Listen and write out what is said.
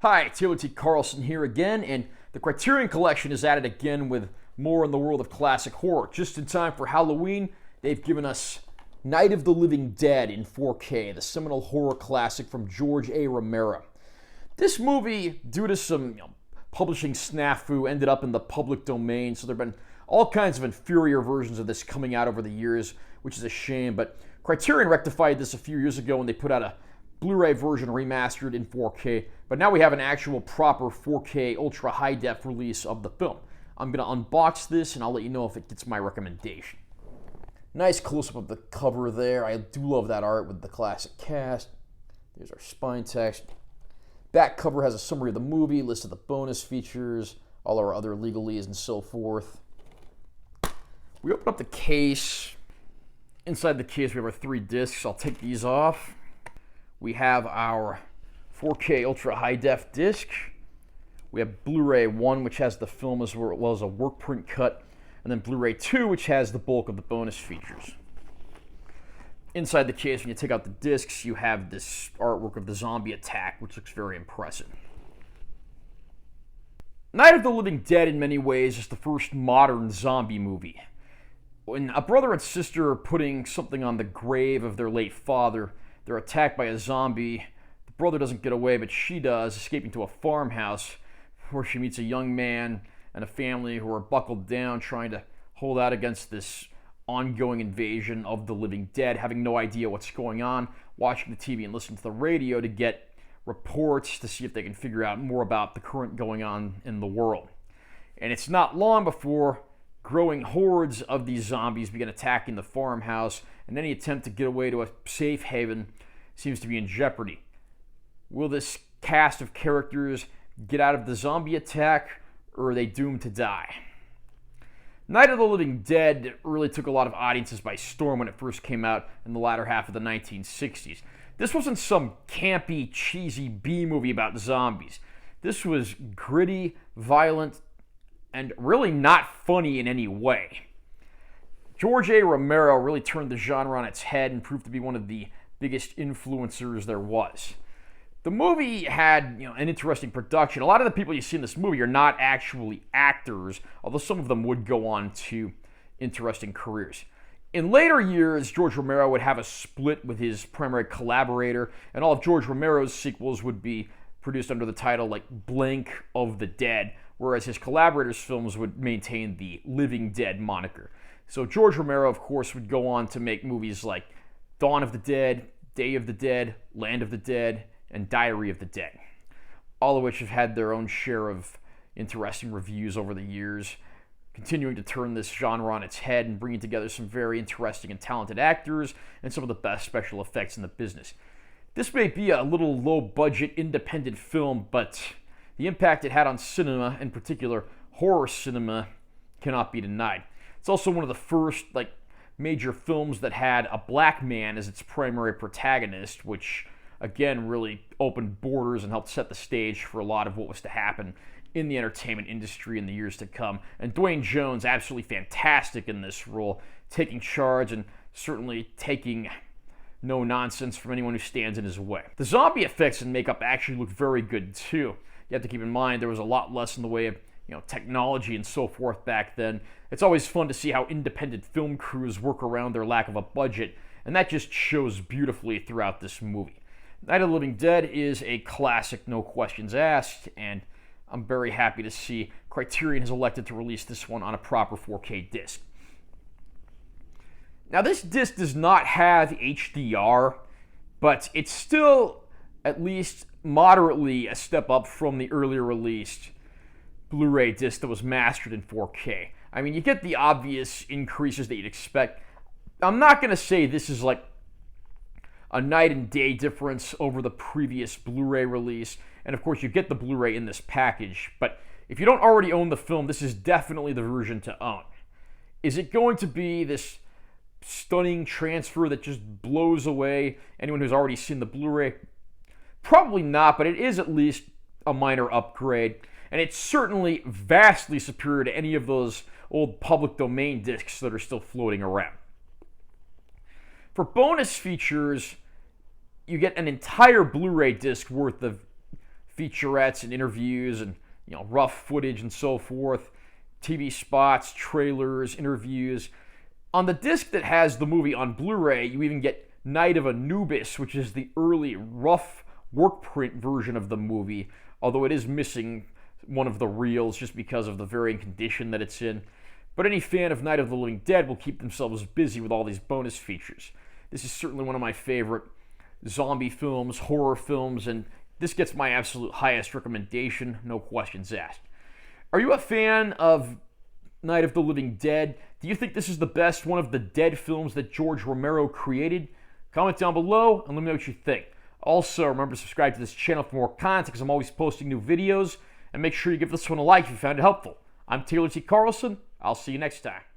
Hi, Taylor T. Carlson here again, and the Criterion Collection is at it again with more in the world of classic horror. Just in time for Halloween, they've given us Night of the Living Dead in 4K, the seminal horror classic from George A. Romero. This movie, due to some publishing snafu, ended up in the public domain, so there have been all kinds of inferior versions of this coming out over the years, which is a shame, but Criterion rectified this a few years ago when they put out a Blu-ray version remastered in 4K, but now we have an actual proper 4K ultra high-def release of the film. I'm going to unbox this and I'll let you know if it gets my recommendation. Nice close-up of the cover there. I do love that art with the classic cast. There's our spine text. Back cover has a summary of the movie, list of the bonus features, all our other legalese and so forth. We open up the case. Inside the case we have our 3 discs. I'll take these off. We have our 4K Ultra High Def disc. We have Blu-ray 1, which has the film as well as a work print cut, and then Blu-ray 2, which has the bulk of the bonus features. Inside the case, when you take out the discs, you have this artwork of the zombie attack, which looks very impressive. Night of the Living Dead, in many ways, is the first modern zombie movie. When a brother and sister are putting something on the grave of their late father, they're attacked by a zombie. The brother doesn't get away, but she does, escaping to a farmhouse where she meets a young man and a family who are buckled down, trying to hold out against this ongoing invasion of the living dead, having no idea what's going on, watching the TV and listening to the radio to get reports to see if they can figure out more about the current going on in the world. And it's not long before growing hordes of these zombies begin attacking the farmhouse, and any attempt to get away to a safe haven seems to be in jeopardy. Will this cast of characters get out of the zombie attack, or are they doomed to die? Night of the Living Dead really took a lot of audiences by storm when it first came out in the latter half of the 1960s. This wasn't some campy, cheesy B-movie about zombies. This was gritty, violent, and really not funny in any way. George A. Romero really turned the genre on its head and proved to be one of the biggest influencers there was. The movie had an interesting production. A lot of the people you see in this movie are not actually actors, although some of them would go on to interesting careers. In later years, George Romero would have a split with his primary collaborator, and all of George Romero's sequels would be produced under the title like Blank of the Dead, whereas his collaborator's films would maintain the Living Dead moniker. So George Romero, of course, would go on to make movies like Dawn of the Dead, Day of the Dead, Land of the Dead, and Diary of the Dead, all of which have had their own share of interesting reviews over the years, continuing to turn this genre on its head and bringing together some very interesting and talented actors and some of the best special effects in the business. This may be a little low-budget independent film, but the impact it had on cinema, in particular horror cinema, cannot be denied. It's also one of the first major films that had a black man as its primary protagonist, which again really opened borders and helped set the stage for a lot of what was to happen in the entertainment industry in the years to come. And Dwayne Jones, absolutely fantastic in this role, taking charge and certainly taking no nonsense from anyone who stands in his way. The zombie effects and makeup actually look very good too. You have to keep in mind there was a lot less in the way of technology and so forth back then. It's always fun to see how independent film crews work around their lack of a budget, and that just shows beautifully throughout this movie. Night of the Living Dead is a classic, no questions asked, and I'm very happy to see Criterion has elected to release this one on a proper 4K disc. Now, this disc does not have HDR, but it's still at least moderately a step up from the earlier released Blu-ray disc that was mastered in 4K. I mean, you get the obvious increases that you'd expect. I'm not going to say this is like a night and day difference over the previous Blu-ray release, and of course you get the Blu-ray in this package, but if you don't already own the film, this is definitely the version to own. Is it going to be this stunning transfer that just blows away anyone who's already seen the Blu-ray? Probably not, but it is at least a minor upgrade, and it's certainly vastly superior to any of those old public domain discs that are still floating around. For bonus features, you get an entire Blu-ray disc worth of featurettes and interviews and rough footage and so forth, TV spots, trailers, interviews. On the disc that has the movie on Blu-ray, you even get Night of Anubis, which is the early rough work print version of the movie, although it is missing one of the reels just because of the varying condition that it's in. But any fan of Night of the Living Dead will keep themselves busy with all these bonus features. This is certainly one of my favorite zombie films, horror films, and this gets my absolute highest recommendation, no questions asked. Are you a fan of Night of the Living Dead? Do you think this is the best one of the Dead films that George Romero created? Comment down below and let me know what you think. Also, remember to subscribe to this channel for more content because I'm always posting new videos. And make sure you give this one a like if you found it helpful. I'm Taylor T. Carlson. I'll see you next time.